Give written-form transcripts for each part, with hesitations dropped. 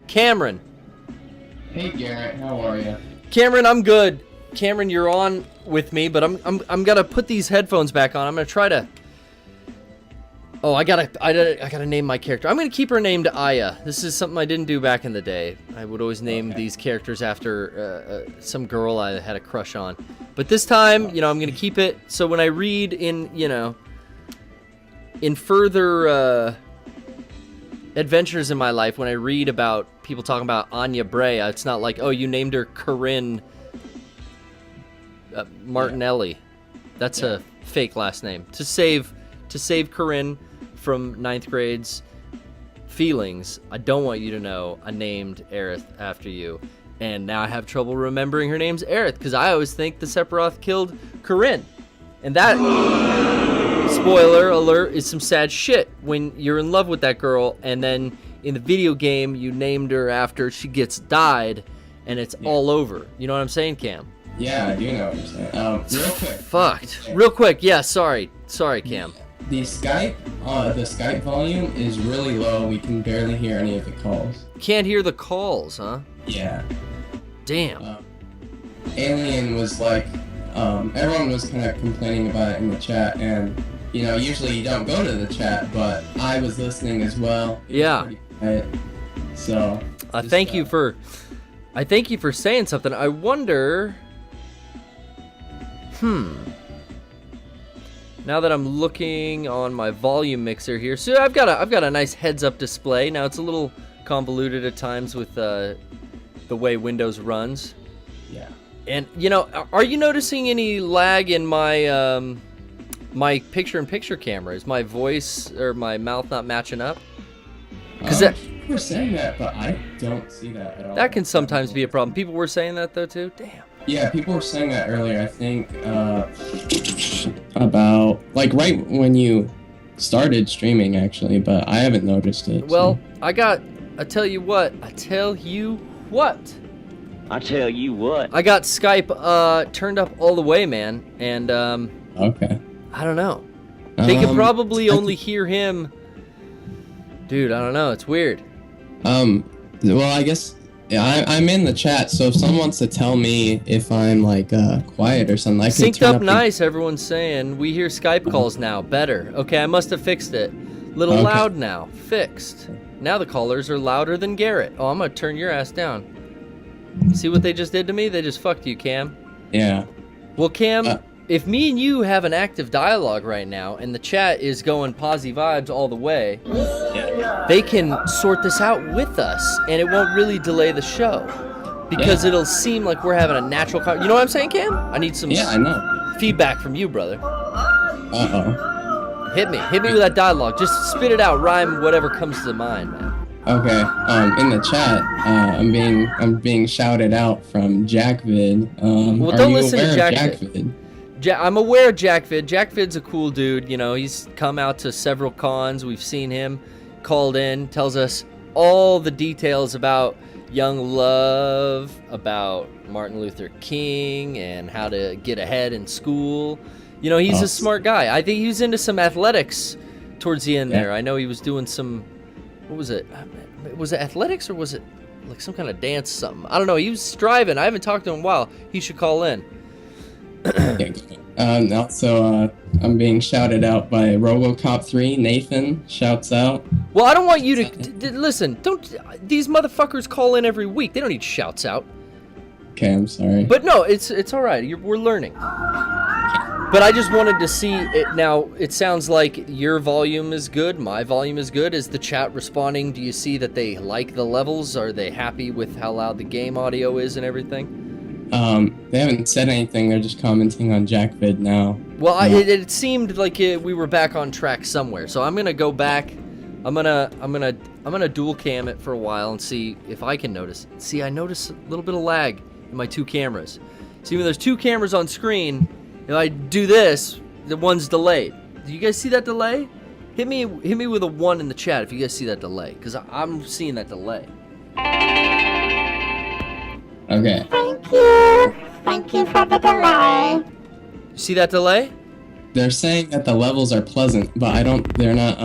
Cameron. Hey Garrett, how are you? Cameron, I'm good. Cameron, you're on with me, but I'm gonna put these headphones back on. I'm gonna try to. Oh, I gotta name my character. I'm gonna keep her named Aya. This is something I didn't do back in the day. I would always name these characters after some girl I had a crush on. But this time, you know, I'm gonna keep it so when I read in, you know, in further adventures in my life, when I read about people talking about Anya Brea, it's not like, oh, you named her Corinne Martinelli. That's a fake last name. To save Corinne from 9th grade's feelings, I don't want you to know I named Aerith after you. And now I have trouble remembering her name's Aerith, because I always think the Sephiroth killed Corinne. And that, spoiler alert, is some sad shit when you're in love with that girl, and then in the video game you named her after she gets died, and it's all over. You know what I'm saying, Cam? Yeah, I do know what you're saying. Real quick. Fucked. Real quick, yeah, sorry, Cam. The Skype volume is really low. We can barely hear any of the calls. Can't hear the calls, huh? Yeah. Damn. Alien was like, everyone was kind of complaining about it in the chat, and you know, usually you don't go to the chat, but I was listening as well. Yeah. So. I thank you for saying something. I wonder. Now that I'm looking on my volume mixer here, so I've got a nice heads-up display. Now it's a little convoluted at times with the way Windows runs. Yeah. And you know, are you noticing any lag in my my picture-in-picture camera? Is my voice or my mouth not matching up? Because people were saying that, but I don't see that at all. That can sometimes be a problem. People were saying that though too. Damn. Yeah, people were saying that earlier. I think about like right when you started streaming, actually, but I haven't noticed it. Well, so. I tell you what. I got Skype turned up all the way, man, and okay. I don't know. They could probably only hear him. Dude, I don't know. It's weird. Well, I guess I'm in the chat, so if someone wants to tell me if I'm like quiet or something, I can synced up nice. Everyone's saying we hear Skype calls now. Better. Okay, I must have fixed it. Little loud now. Fixed. Now the callers are louder than Garrett. Oh, I'm gonna turn your ass down. See what they just did to me? They just fucked you, Cam. Yeah. Well, Cam, if me and you have an active dialogue right now and the chat is going posy vibes all the way, they can sort this out with us and it won't really delay the show because it'll seem like we're having a natural You know what I'm saying, Cam? I need some I know. Feedback from you, brother. Uh-oh. Hit me with that dialogue. Just spit it out, rhyme whatever comes to mind, man. Okay. In the chat, I'm being shouted out from Jackvid. Well, don't listen to Jackvid. I'm aware of Jackvid. Jackvid's a cool dude. You know, he's come out to several cons. We've seen him called in, tells us all the details about young love, about Martin Luther King, and how to get ahead in school. You know, he's a smart guy. I think he was into some athletics towards the end there. I know he was doing some, what was it? Was it athletics or was it like some kind of dance something? I don't know. He was striving. I haven't talked to him in a while. He should call in. Also, I'm being shouted out by RoboCop 3. Nathan shouts out. Well, I don't want you to listen. Don't these motherfuckers call in every week? They don't need shouts out. Okay, I'm sorry. But no, it's all right. We're learning. But I just wanted to see it now. It sounds like your volume is good. My volume is good. Is the chat responding? Do you see that they like the levels? Are they happy with how loud the game audio is and everything? They haven't said anything. They're just commenting on Jackvid now. Well, it seemed like we were back on track somewhere. So I'm gonna go back. I'm gonna dual cam it for a while and see if I can notice. See, I notice a little bit of lag in my two cameras. See, when there's two cameras on screen, if I do this, the one's delayed. Do you guys see that delay? Hit me with a 1 in the chat if you guys see that delay, because I'm seeing that delay. Okay. Thank you for the delay. See that delay? They're saying that the levels are pleasant, but they're not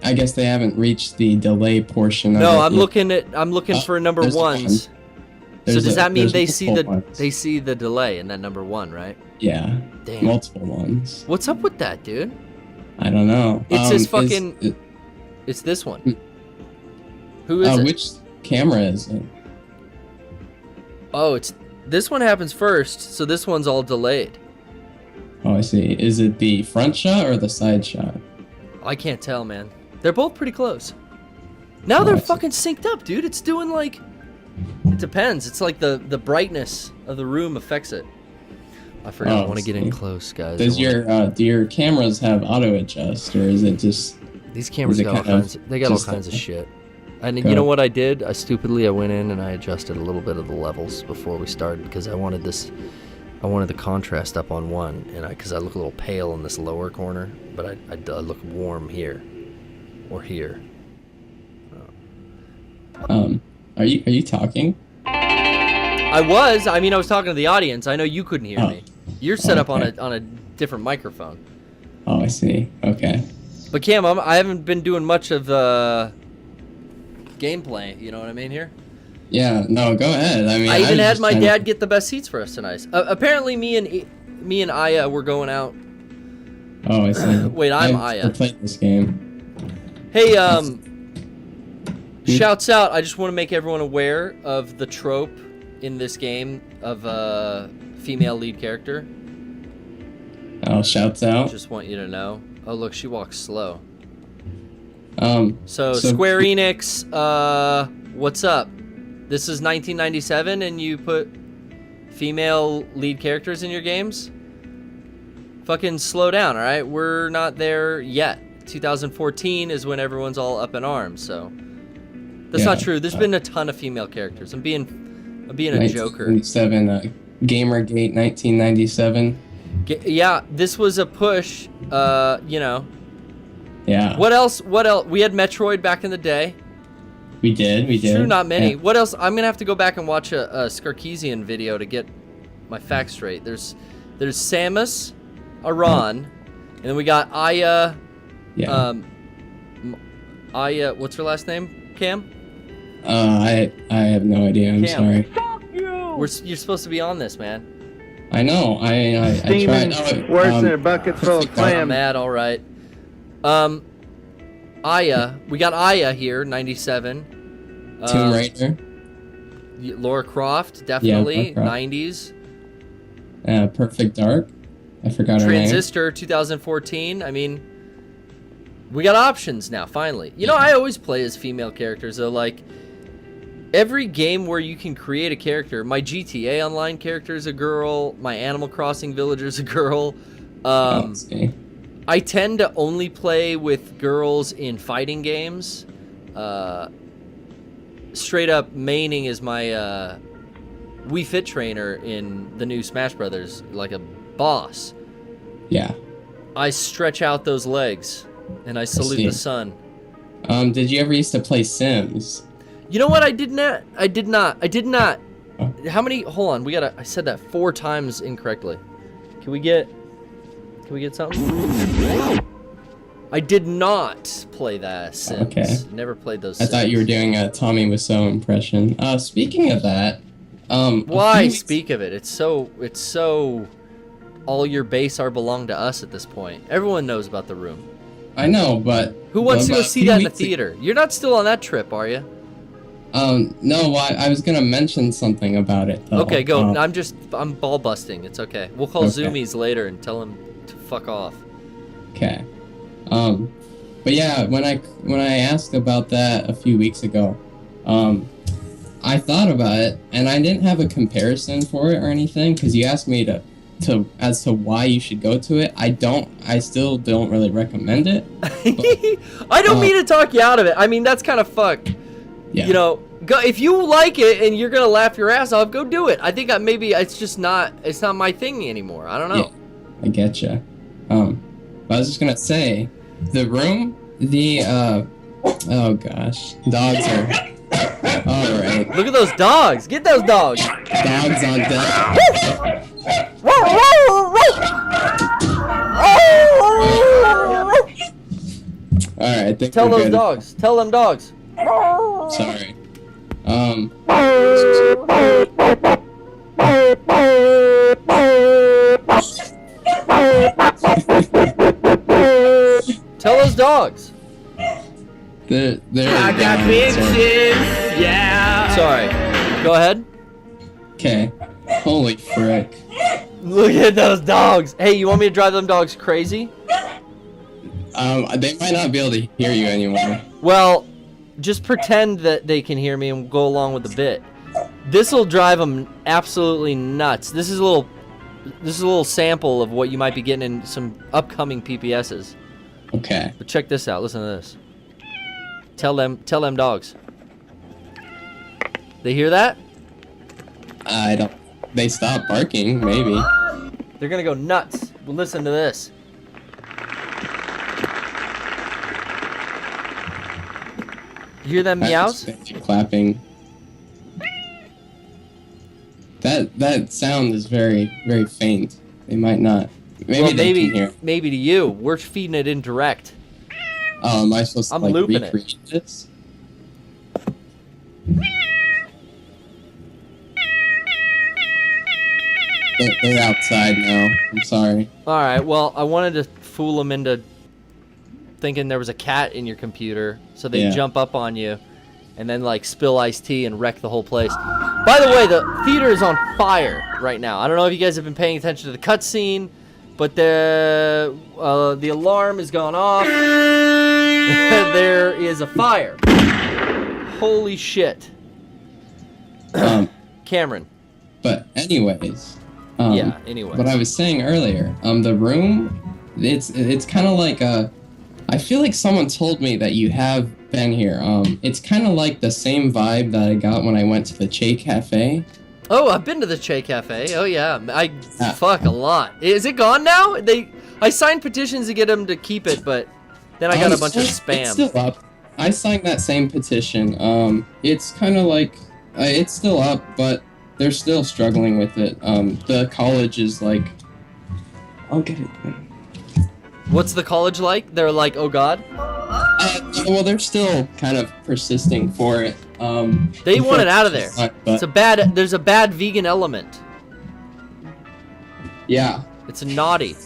I guess they haven't reached the delay portion of it. No, I'm yet. looking for number there's ones. So There's does that mean they multiple ones. see the delay in that number 1, right? Yeah. Damn. Multiple ones. What's up with that, dude? I don't know. It's this fucking. It's this one. Who is it? Which camera is it? Oh, this one happens first, so this one's all delayed. Oh, I see. Is it the front shot or the side shot? I can't tell, man. They're both pretty close. Now they're fucking synced up, dude. It's doing like. It depends. It's like the brightness of the room affects it. I forgot. I want to get in close, guys. Does do your cameras have auto adjust, or is it just? These cameras got all kinds. They got all kinds of shit. And you know what I did? I went in and I adjusted a little bit of the levels before we started because I wanted the contrast up on 1, and because I look a little pale in this lower corner, but I look warm here, or here. Are you talking? I was talking to the audience. I know you couldn't hear me. You're set up on a different microphone. Oh, I see. Okay. But Cam, I haven't been doing much of gameplay. You know what I mean here? Yeah. No, go ahead. I even had my dad get the best seats for us tonight. Apparently, me and Aya were going out. Oh, I see. Wait, I'm Aya. I played this game. Hey, shouts out. I just want to make everyone aware of the trope in this game of a female lead character. Oh, shouts out. Just want you to know. Oh, look, she walks slow. So Square Enix, what's up? This is 1997 and you put female lead characters in your games? Fucking slow down, alright? We're not there yet. 2014 is when everyone's all up in arms, so... That's not true. There's been a ton of female characters. I'm being a joker. 1997, Gamergate 1997. Yeah, this was a push, you know. Yeah. What else? We had Metroid back in the day. We did. True, not many. Yeah. What else? I'm gonna have to go back and watch a Skarkeesian video to get my facts straight. There's Samus Aran, and then we got Aya. Yeah. Aya, what's her last name? Cam? I have no idea. I'm sorry. Fuck you! You're supposed to be on this, man. I know. I tried. Worse than a bucket full of I'm clams. mad. All right. Aya. We got Aya here, 97. Tomb Raider. Lara Croft, definitely. Yeah, Lara Croft. 90s. Perfect Dark. I forgot her name. Transistor, 2014. I mean, we got options now, finally. You know, I always play as female characters, though. Like, every game where you can create a character, my GTA Online character is a girl, my Animal Crossing villager's a girl. I tend to only play with girls in fighting games. Straight up maining is my Wii Fit trainer in the new Smash Brothers, like a boss. Yeah. I stretch out those legs and I salute the sun. Did you ever used to play Sims? You know what? I did not. Oh. How many? Hold on. I said that 4 times incorrectly. Can we get something? I did not play that Sims. Okay. Never played those I Sims. thought you were doing a Tommy Wiseau impression. Speaking of that, why speak of it? It's so all your base are belong to us at this point. Everyone knows about The Room. I know, but who wants to go see that in the theater? You're not still on that trip, are you? No, I was gonna mention something about it, though. Okay, go. I'm ball busting. It's okay. We'll call Zoomies later and tell him to fuck off. Okay. But yeah, when I asked about that a few weeks ago, I thought about it, and I didn't have a comparison for it or anything, because you asked me as to why you should go to it. I still don't really recommend it. But, I don't mean to talk you out of it. I mean, that's kind of fucked. Yeah. You know, go if you like it and you're gonna laugh your ass off, go do it. I think maybe it's not my thing anymore. I don't know. Yeah, I getcha. But I was just gonna say, The Room, oh gosh, dogs are all right. Look at those dogs. Get those dogs. Dogs on deck. All right, think tell we're those good. dogs. Tell them dogs. Sorry. Tell those dogs. They're I got bitches, yeah. Sorry. Go ahead. Okay. Holy frick. Look at those dogs. Hey, you want me to drive them dogs crazy? They might not be able to hear you anymore. Well, just pretend that they can hear me and go along with the bit. This will drive them absolutely nuts. This is a little sample of what you might be getting in some upcoming PPSs. Okay. But check this out. Listen to this. Tell them dogs. They hear that? I don't. They stop barking, maybe. They're gonna go nuts. Well, listen to this. You hear them meows? Clapping. That sound is very, very faint. They might not. Maybe Well, they can hear. maybe to you. We're feeding it indirect. Oh, am I supposed to I'm like looping it. recreate this? They're outside now. I'm sorry. All right. Well, I wanted to fool them into thinking there was a cat in your computer, so they Yeah. jump up on you, and then like spill iced tea and wreck the whole place. By the way, the theater is on fire right now. I don't know if you guys have been paying attention to the cutscene, but the alarm has gone off. There is a fire. Holy shit. Cameron. But anyways. Yeah. Anyway. What I was saying earlier, the room, it's kind of like I feel like someone told me that you have been here. It's kind of like the same vibe that I got when I went to the Ché Café. Oh, I've been to the Ché Café. Oh yeah, fuck a lot. Is it gone now? I signed petitions to get them to keep it, but then I got a bunch of spam. It's still up. I signed that same petition. It's kind of like it's still up, but they're still struggling with it. The college is like, I'll get it. What's the college like? They're like, oh god. Well, they're still kind of persisting for it. They want it out of there. There's a bad vegan element. Yeah. It's naughty.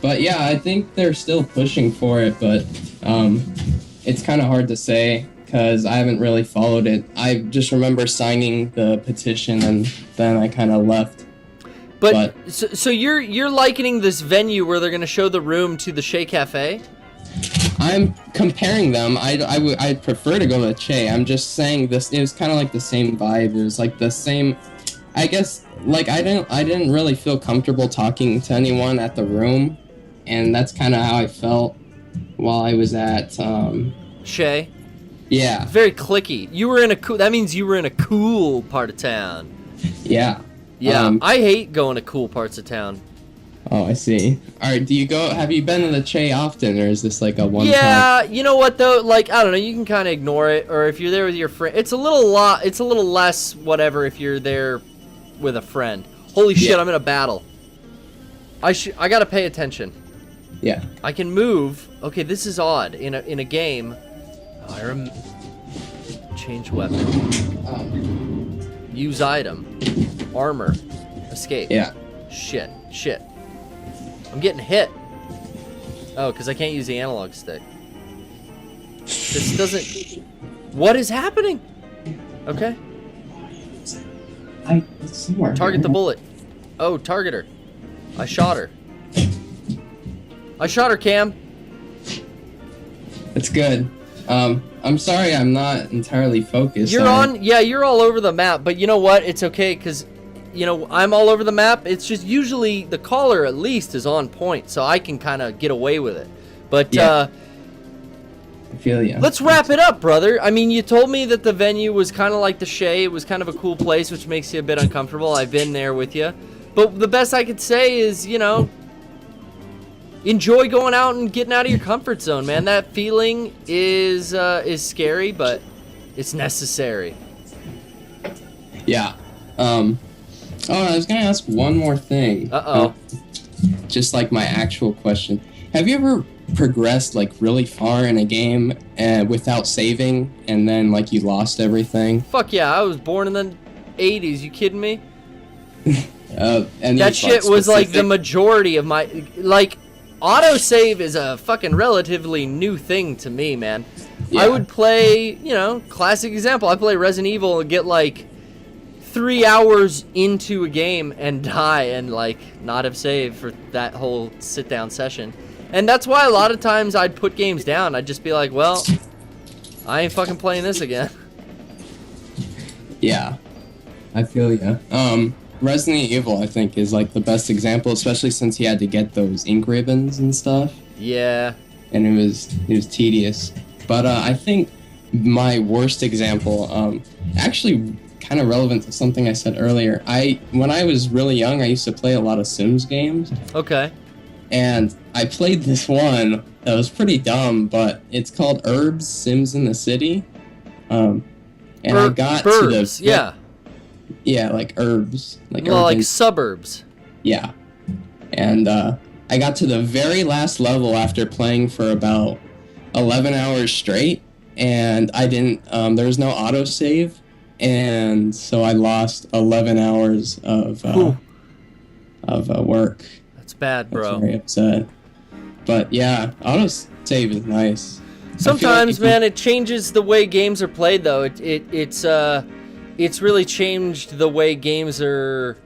But yeah, I think they're still pushing for it, but it's kind of hard to say because I haven't really followed it. I just remember signing the petition and then I kind of left. But so you're likening this venue where they're gonna show the room to the Ché Café? I'm comparing them. I'd prefer to go to the Ché. I'm just saying this. It was kind of like the same vibe. It was like the same. I guess like I didn't really feel comfortable talking to anyone at the room, and that's kind of how I felt while I was at Ché. Yeah. Very clicky. You were in a cool. That means you were in a cool part of town. Yeah. Yeah. I hate going to cool parts of town. Oh, I see. All right. Have you been to the Ché often, or is this like a one? Yeah. You know what though? Like I don't know. You can kind of ignore it, or if you're there with your friend, it's a little less whatever if you're there with a friend. Holy shit! I'm in a battle. I gotta pay attention. Yeah. I can move. Okay, this is odd in a game. Change weapon. Use item. Armor. Escape. Yeah. Shit. I'm getting hit. Oh, because I can't use the analog stick. This doesn't... What is happening? Okay. Target the bullet. Oh, target her. I shot her. Cam. It's good. I'm sorry I'm not entirely focused. You're all over the map, but you know what? It's okay, because, you know, I'm all over the map. It's just usually the caller, at least, is on point, so I can kind of get away with it. But, I feel ya. Let's wrap it up, brother. I mean, you told me that the venue was kind of like the Ché. It was kind of a cool place, which makes you a bit uncomfortable. I've been there with you. But the best I could say is, you know, enjoy going out and getting out of your comfort zone, man. That feeling is scary, but it's necessary. Yeah. Oh, I was gonna ask one more thing. Uh-oh. Just like my actual question. Have you ever progressed like really far in a game and without saving, and then like you lost everything. Fuck yeah, I was born in the 80s. You kidding me? And that shit was like the majority of my like. Autosave is a fucking relatively new thing to me, man. Yeah. I would play, you know, classic example. I play Resident Evil and get like 3 hours into a game and die and like not have saved for that whole sit-down session. And that's why a lot of times I'd put games down. I'd just be like, well, I ain't fucking playing this again. Yeah, I feel ya. Resident Evil, I think, is like the best example, especially since he had to get those ink ribbons and stuff. Yeah. And it was tedious. But I think my worst example, actually kind of relevant to something I said earlier. When I was really young, I used to play a lot of Sims games. Okay. And I played this one that was pretty dumb, but it's called Herbs Sims in the City. And I got Burbs, to the... yeah. Yeah, like herbs. Like suburbs. Yeah. And I got to the very last level after playing for about 11 hours straight, and I didn't, there was no autosave, and so I lost 11 hours of work. That's bad, bro. I was very upset. But yeah, autosave is nice. Sometimes, man, it changes the way games are played, though. It's really changed the way games are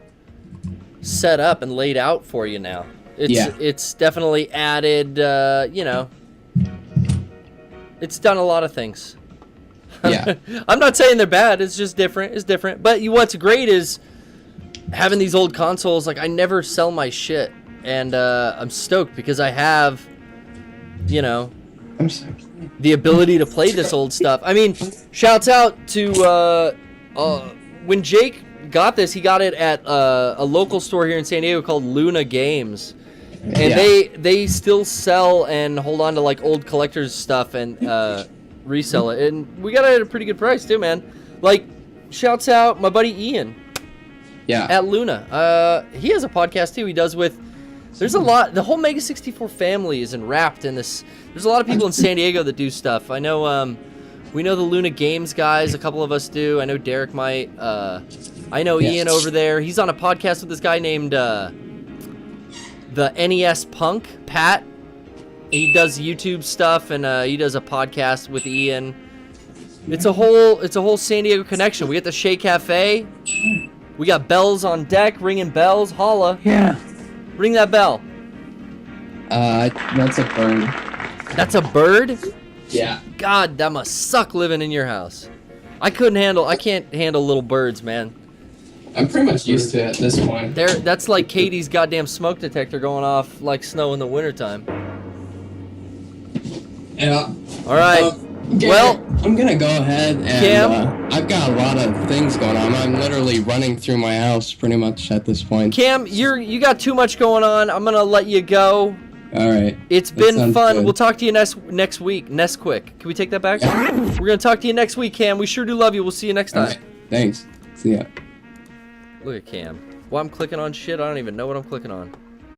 set up and laid out for you now. It's definitely added, you know, it's done a lot of things. Yeah. I'm not saying they're bad. It's just different. It's different. But what's great is having these old consoles. Like, I never sell my shit. And I'm stoked because I have, you know, the ability to play this old stuff. I mean, shouts out to... when Jake got this, he got it at a local store here in San Diego called Luna Games, and they still sell and hold on to like old collectors stuff and resell it, and we got it at a pretty good price too, man. Like, shouts out my buddy Ian, at Luna. He has a podcast too. He does with. There's a lot. The whole Mega64 family is enwrapped in this. There's a lot of people in San Diego that do stuff. I know. We know the Luna Games guys. A couple of us do. I know Derek might. I know Ian over there. He's on a podcast with this guy named the NES Punk, Pat. He does YouTube stuff, and he does a podcast with Ian. It's a whole San Diego connection. We got the Ché Café. We got bells on deck, ringing bells. Holla. Yeah. Ring that bell. That's a bird. That's a bird? Yeah. God, that must suck living in your house. I can't handle little birds, man. I'm pretty much used to it at this point. That's like Katie's goddamn smoke detector going off like snow in the wintertime. Yeah. All right. Well, I'm gonna go ahead and I've got a lot of things going on. I'm literally running through my house pretty much at this point. Cam, you got too much going on. I'm gonna let you go. All right. It's been fun. Good. We'll talk to you next week. Quick. Can we take that back? Yeah. We're gonna talk to you next week, Cam. We sure do love you. We'll see you next time. Right. Thanks. See ya. Look at Cam. Well, I'm clicking on shit. I don't even know what I'm clicking on.